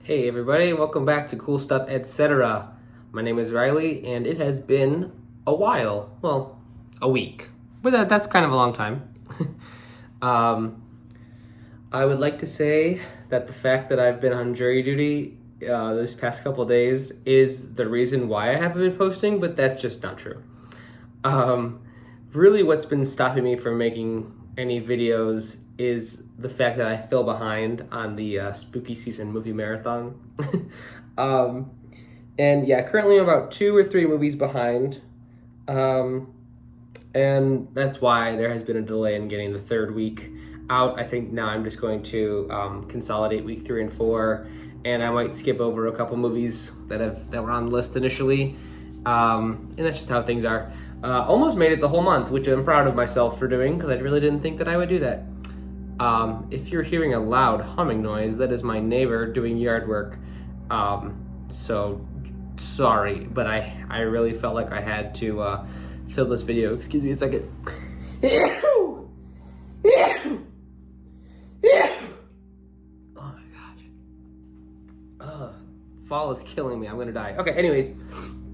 Hey everybody, welcome back to Cool Stuff Etc. My name is Riley, and it has been a while. Well, a week, but that's kind of a long time. um, I would like to say that the fact that I've been on jury duty this past couple days is the reason why I haven't been posting, but that's just not true. Um, Really, what's been stopping me from making any videos is the fact that I fell behind on the spooky season movie marathon. um, and yeah, currently I'm about 2 or 3 movies behind. Um, and that's why there has been a delay in getting the third week out. I think now I'm just going to consolidate week 3 and 4, and I might skip over a couple movies that were on the list initially. And that's just how things are. Almost made it the whole month, which I'm proud of myself for doing because I really didn't think that I would do that. If you're hearing a loud humming noise, that is my neighbor doing yard work. So sorry, but I really felt like I had to fill this video. Excuse me a second. Oh my gosh. Fall is killing me. I'm gonna die. Okay, anyways,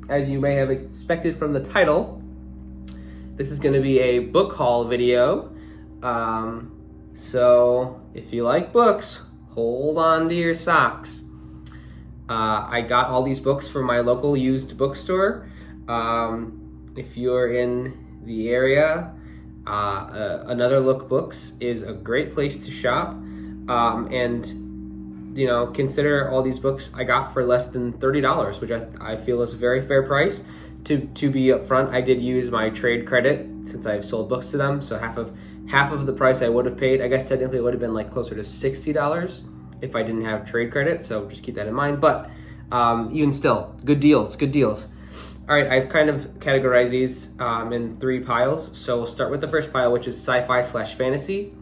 as you may have expected from the title, this is gonna be a book haul video. So if you like books, hold on to your socks. I got all these books from my local used bookstore. If you're in the area, Another Look Books is a great place to shop. And consider all these books I got for less than $30, which I feel is a very fair price. To be upfront, I did use my trade credit since I've sold books to them, so half of the price I would have paid. I guess technically it would have been like closer to $60 if I didn't have trade credit, so just keep that in mind. But even still, good deals. All right, I've kind of categorized these in 3 piles. So we'll start with the first pile, which is sci-fi/fantasy.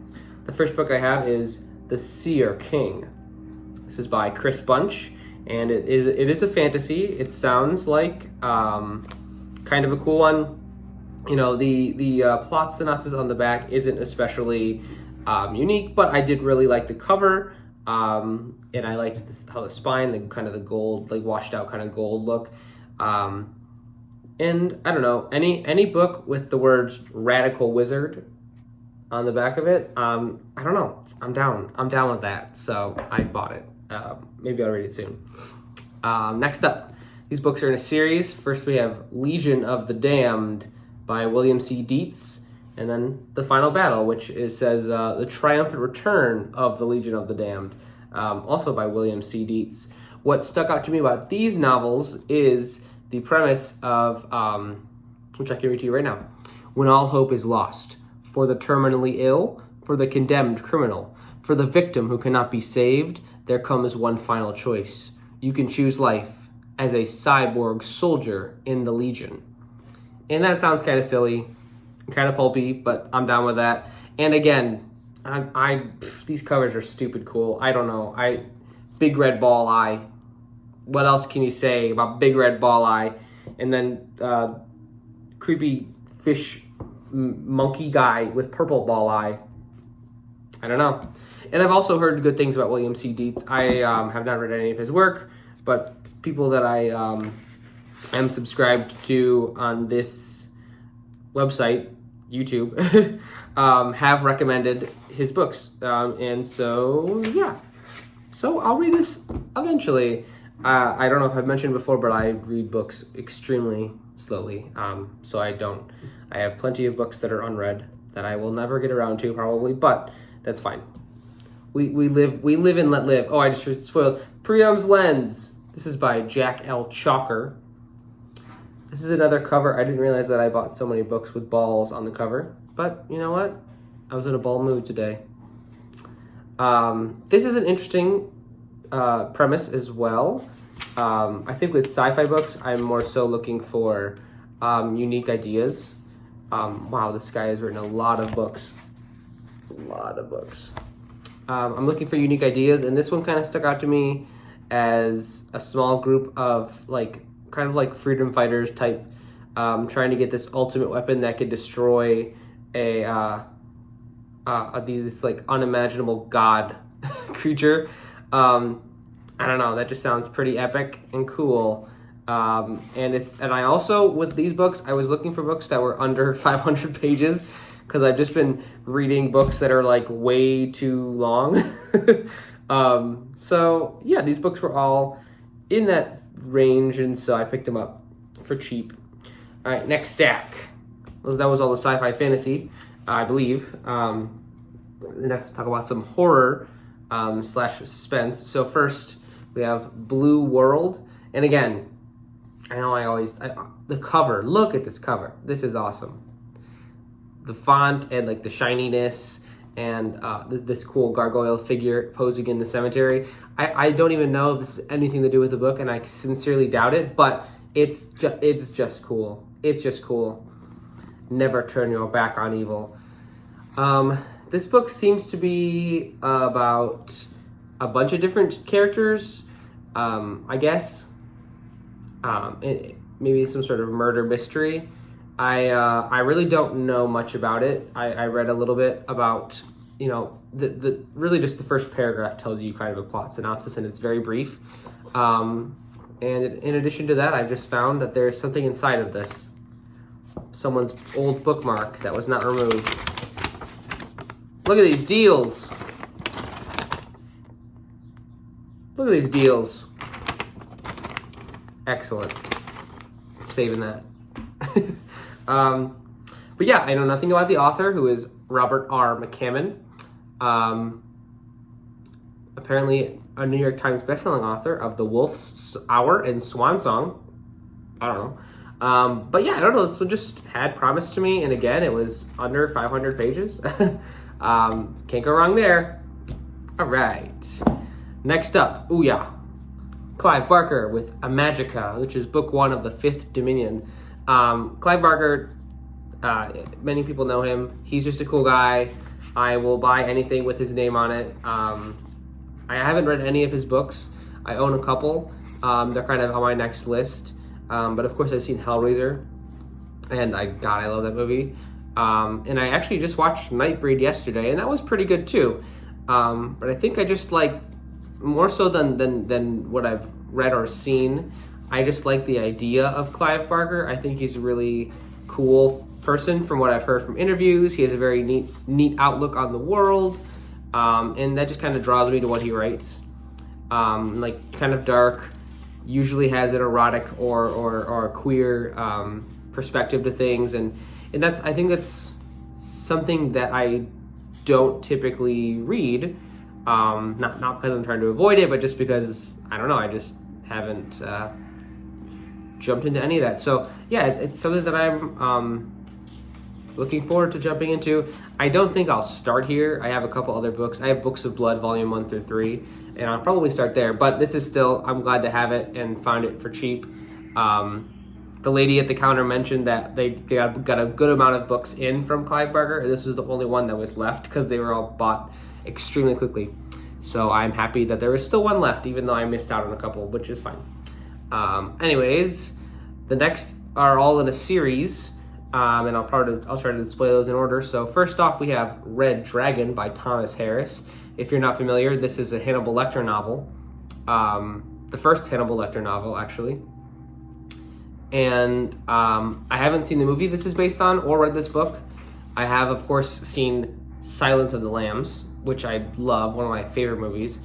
The first book I have is The Seer King. This is by Chris Bunch, and it is a fantasy. It sounds like kind of a cool one. The plot synopsis on the back isn't especially unique, but I did really like the cover, and I liked how the spine, the gold, like washed out kind of gold look. And I don't know, any book with the words "radical wizard" on the back of it, I don't know, I'm down with that, so I bought it. Maybe I'll read it soon. Next up, these books are in a series. First we have Legion of the Damned by William C. Dietz, and then The Final Battle, which says The Triumphant Return of the Legion of the Damned, also by William C. Dietz. What stuck out to me about these novels is the premise of, which I can read to you right now. When all hope is lost, for the terminally ill, for the condemned criminal, for the victim who cannot be saved, there comes one final choice. You can choose life as a cyborg soldier in the Legion. And that sounds kind of silly, kind of pulpy, but I'm down with that. And again, these covers are stupid cool. I don't know. Big red ball eye. What else can you say about big red ball eye? And then creepy fish monkey guy with purple ball eye. I don't know. And I've also heard good things about William C. Dietz. I have not read any of his work, but people that I am subscribed to on this website, YouTube, have recommended his books. And so, yeah. So I'll read this eventually. I don't know if I've mentioned before, but I read books extremely slowly. So I have plenty of books that are unread that I will never get around to probably, but that's fine. We live and let live. Oh, I just spoiled. Priam's Lens. This is by Jack L. Chalker. This is another cover. I didn't realize that I bought so many books with balls on the cover, but you know what? I was in a ball mood today. This is an interesting premise as well. I think with sci-fi books, I'm more so looking for unique ideas. Wow, this guy has written a lot of books. I'm looking for unique ideas, and this one kind of stuck out to me as a small group of kind of like freedom fighters type, trying to get this ultimate weapon that could destroy this like unimaginable god creature. I don't know. That just sounds pretty epic and cool. And I also, with these books, I was looking for books that were under 500 pages because I've just been reading books that are like way too long. So yeah, these books were all in that range, and so I picked them up for cheap. All right, next stack. That was all the sci-fi fantasy, I believe. Next, talk about some horror slash suspense. So first, we have Blue World, and again, I know the cover. Look at this cover. This is awesome. The font and like the shininess and this cool gargoyle figure posing in the cemetery. I don't even know if this has anything to do with the book, and I sincerely doubt it. But it's just cool. It's just cool. Never turn your back on evil. This book seems to be about a bunch of different characters. I guess. Maybe some sort of murder mystery. I really don't know much about it. I read a little bit about, the really just the first paragraph tells you kind of a plot synopsis, and it's very brief. And in addition to that, I've just found that there's something inside of this. Someone's old bookmark that was not removed. Look at these deals. Look at these deals. Excellent. Saving that. But yeah, I know nothing about the author, who is Robert R. McCammon. Apparently a New York Times bestselling author of The Wolf's Hour and Swan Song. I don't know. But yeah, I don't know. This one just had promise to me, and again, it was under 500 pages. Can't go wrong there. All right. Next up, Clive Barker with Imajica, which is book 1 of the Fifth Dominion. Clive Barker, many people know him. He's just a cool guy. I will buy anything with his name on it. I haven't read any of his books. I own a couple. They're kind of on my next list. But of course I've seen Hellraiser, and I love that movie. And I actually just watched Nightbreed yesterday, and that was pretty good too. But I think I just like, more so than what I've read or seen, I just like the idea of Clive Barker. I think he's a really cool person from what I've heard from interviews. He has a very neat outlook on the world, and that just kind of draws me to what he writes. Like kind of dark, usually has an erotic or because perspective to things, and I think that's something that I don't typically read. Not because I'm trying to avoid it, but just because I don't know. I just haven't jumped into any of that. So yeah, it's something that I'm looking forward to jumping into. I don't think I'll start here. I have a couple other books. I have Books of Blood, Volume 1 through 3, and I'll probably start there. But this is still, I'm glad to have it and found it for cheap. The lady at the counter mentioned that they got a good amount of books in from Clive Barker, and this was the only one that was left because they were all bought extremely quickly. So I'm happy that there is still one left, even though I missed out on a couple, which is fine. Anyways, the next are all in a series, and I'll try to display those in order. So first off, we have Red Dragon by Thomas Harris. If you're not familiar, this is a Hannibal Lecter novel, the first Hannibal Lecter novel, actually. And I haven't seen the movie this is based on or read this book. I have, of course, seen Silence of the Lambs, which I love, one of my favorite movies.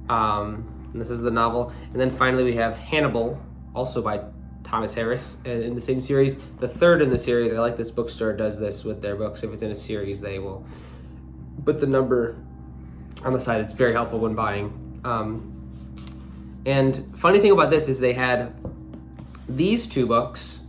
And this is the novel. And then finally we have Hannibal, also by Thomas Harris, and in the same series. The third in the series, I like this bookstore does this with their books. If it's in a series, they will put the number on the side. It's very helpful when buying. And funny thing about this is they had these two books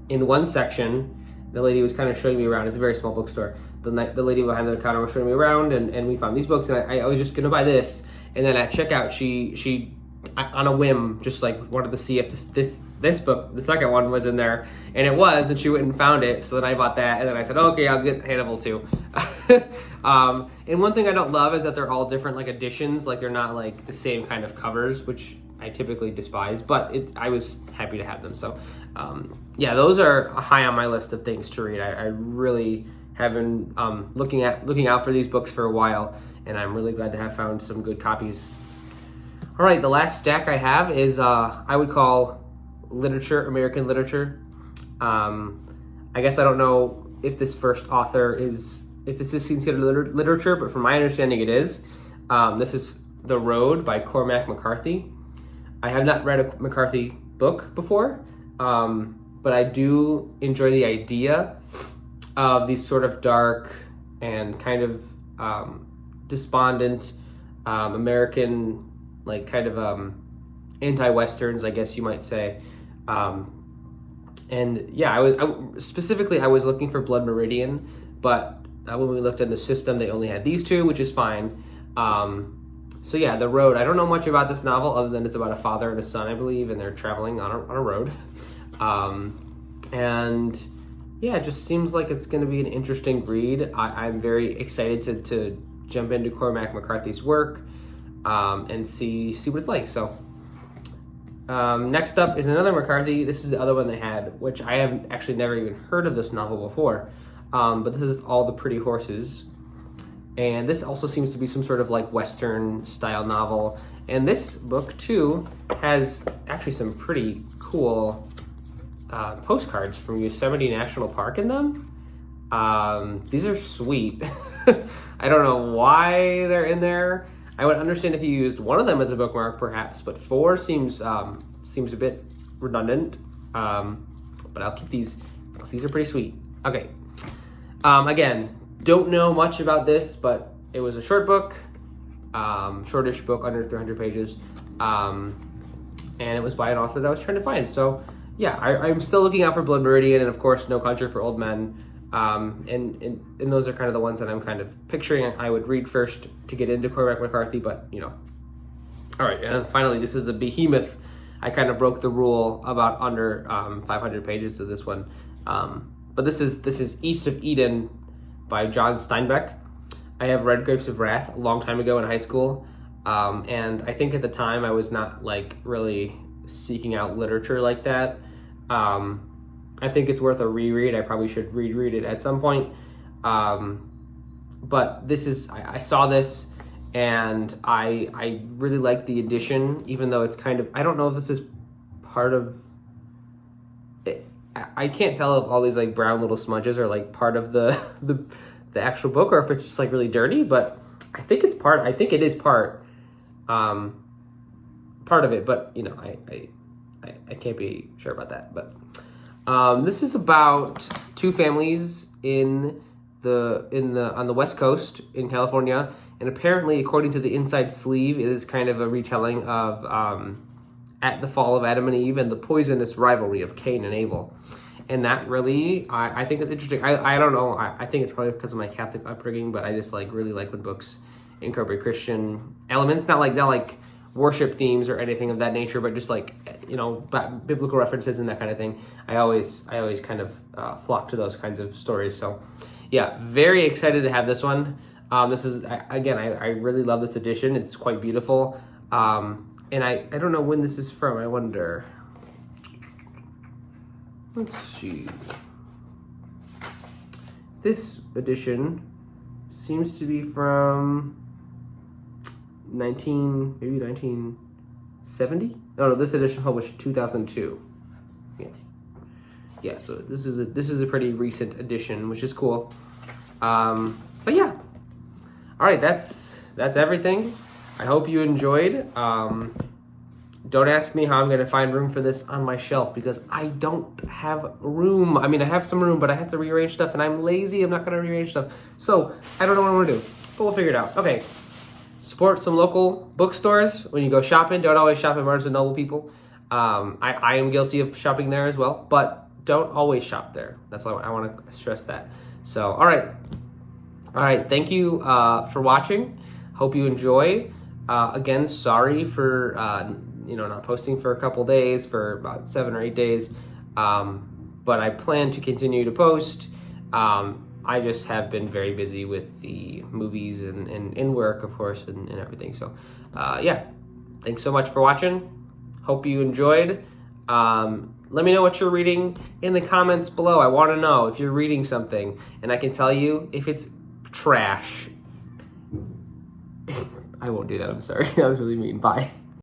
in one section. The lady was kind of showing me around. It's a very small bookstore. The lady behind the counter was showing me around, and we found these books, and I was just going to buy this. And then at checkout, she on a whim, just like wanted to see if this book, the second one, was in there. And it was, and she went and found it. So then I bought that, and then I said, okay, I'll get Hannibal too. And one thing I don't love is that they're all different like editions. Like they're not like the same kind of covers, which I typically despise, but I was happy to have them. So yeah, those are high on my list of things to read. I really have been looking out for these books for a while, and I'm really glad to have found some good copies. All right, the last stack I have is I would call literature, American literature. I guess I don't know if this first author if this is considered literature, but from my understanding it is. This is The Road by Cormac McCarthy. I have not read a McCarthy book before, but I do enjoy the idea of these sort of dark and kind of despondent American, like kind of anti-westerns, I guess you might say. And yeah, I was looking for Blood Meridian, but when we looked in the system, they only had these two, which is fine. So yeah, The Road. I don't know much about this novel other than it's about a father and a son, I believe, and they're traveling on a road. And yeah, it just seems like it's going to be an interesting read. I'm very excited to jump into Cormac McCarthy's work and see what it's like. So next up is another McCarthy. This is the other one they had, which I have actually never even heard of this novel before. But this is All the Pretty Horses. And this also seems to be some sort of like Western style novel. And this book too has actually some pretty cool postcards from Yosemite National Park in them. These are sweet. I don't know why they're in there. I would understand if you used one of them as a bookmark perhaps, but 4 seems a bit redundant. But I'll keep these because these are pretty sweet. Okay. Again, don't know much about this, but it was a short book, shortish book, under 300 pages, and it was by an author that I was trying to find. So yeah, I'm still looking out for Blood Meridian and of course No Country for Old Men, and those are kind of the ones that I'm kind of picturing I would read first to get into Cormac McCarthy, but you know. All right, and then finally, this is the behemoth. I kind of broke the rule about under 500 pages of this one, but this is East of Eden by John Steinbeck. I have read Grapes of Wrath a long time ago in high school, and I think at the time I was not like really seeking out literature like that. I think it's worth a reread. I probably should reread it at some point. But this is, I saw this and I really like the edition, even though it's kind of, I don't know if this is part of it. I can't tell if all these like brown little smudges are like part of the actual book or if it's just like really dirty, but I think it is part of it, but you know, I can't be sure about that. But this is about two families on the West Coast in California, and apparently, according to the inside sleeve, it is kind of a retelling of at the fall of Adam and Eve and the poisonous rivalry of Cain and Abel. And that really, I think it's interesting. I don't know. I think it's probably because of my Catholic upbringing, but I just really like when books incorporate Christian elements, not like worship themes or anything of that nature, but just like, you know, biblical references and that kind of thing. I always kind of flock to those kinds of stories. So yeah, very excited to have this one. This is, again, I really love this edition. It's quite beautiful. And I don't know when this is from. I wonder. Let's see. This edition seems to be from 1970? No, this edition published 2002. Yeah, so this is a pretty recent edition, which is cool. But yeah. All right, that's everything. I hope you enjoyed. Don't ask me how I'm going to find room for this on my shelf because I don't have room. I mean, I have some room, but I have to rearrange stuff, and I'm lazy. I'm not going to rearrange stuff. So I don't know what I'm going to do, but we'll figure it out. Okay. Support some local bookstores when you go shopping. Don't always shop at Barnes & Noble, people. I am guilty of shopping there as well, but don't always shop there. That's why I want to stress that. So, all right. Thank you for watching. Hope you enjoy. Again, sorry for not posting for a couple days, for about 7 or 8 days. But I plan to continue to post. I just have been very busy with the movies and work, of course, and everything. So, yeah. Thanks so much for watching. Hope you enjoyed. Let me know what you're reading in the comments below. I want to know if you're reading something, and I can tell you if it's trash. I won't do that. I'm sorry. That was really mean. Bye.